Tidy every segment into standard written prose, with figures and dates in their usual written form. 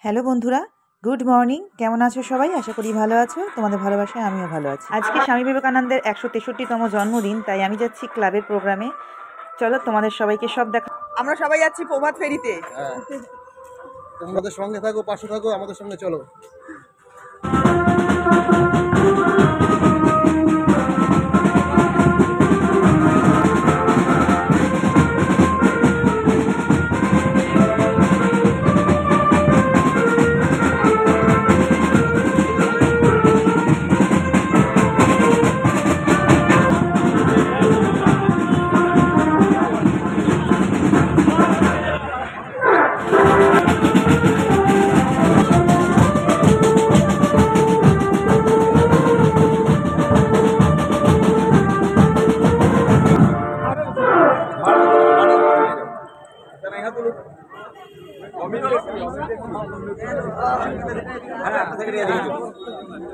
Hello বন্ধুরা, good morning. কেমন আছো সবাই? আশা করি ভালো আছো। তোমাদের ভালোবাসায় আমিও ভালো আছি। আজকে স্বামী বিবেকানন্দের 163তম জন্মদিন, তাই আমি যাচ্ছি ক্লাবের প্রোগ্রামে। চলো তোমাদের সবাইকে সব দেখা। আমরা সবাই যাচ্ছি প্রভাত ফেরিতে। তোমাদের সঙ্গে থাকো, পাশে থাকো, আমাদের সঙ্গে চলো।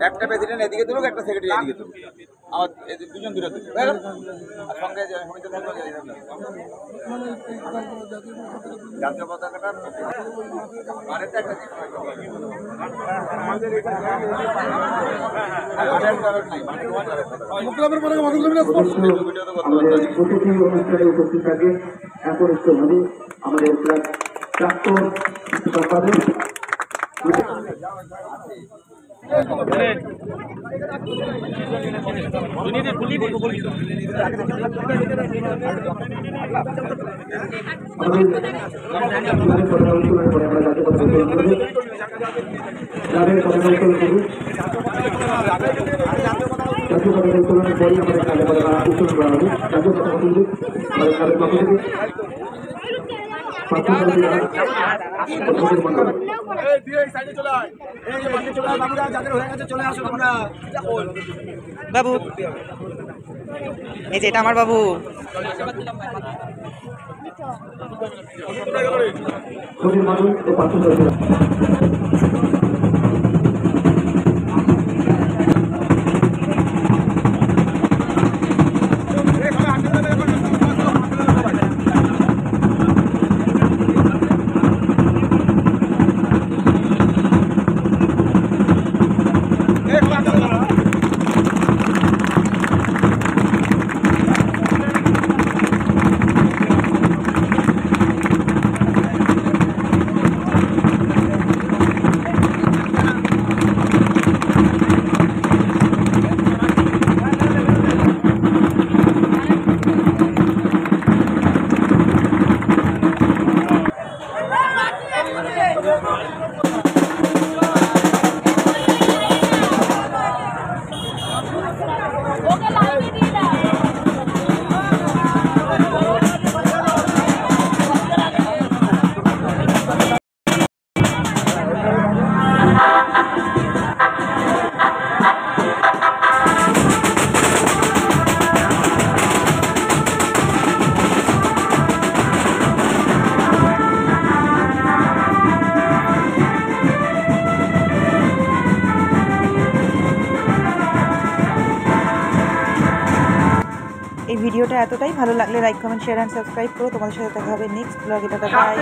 একটা প্রেসিডেন্ট এদিকে তুলুক, একটা সেক্রেটারি এদিকে তুলুক, আমার দুজন দূরে তুলুক, আর সঙ্গে সমিতি থাকবে জাতীয় পতাকাটা আরেকটা একটা প্রতিটি অনুষ্ঠানে উপস্থিত থাকে একনিষ্ঠভাবে আমাদের প্রাক্তন সম্পাদক উত্তোলনের পরই আমাদের কাজে উত্তোলন করা হবে। জাতীয় পতাকা তুলবে আমাদের কাজের পক্ষ থেকে বাবু, এই যে এটা আমার বাবু। মানুষ ও পার্থ এই ভিডিওটা এতটাই ভালো লাগলে like, comment, share and subscribe করো। তোমাদের সাথে দেখা হবে নেক্সট ব্লগে। বাই।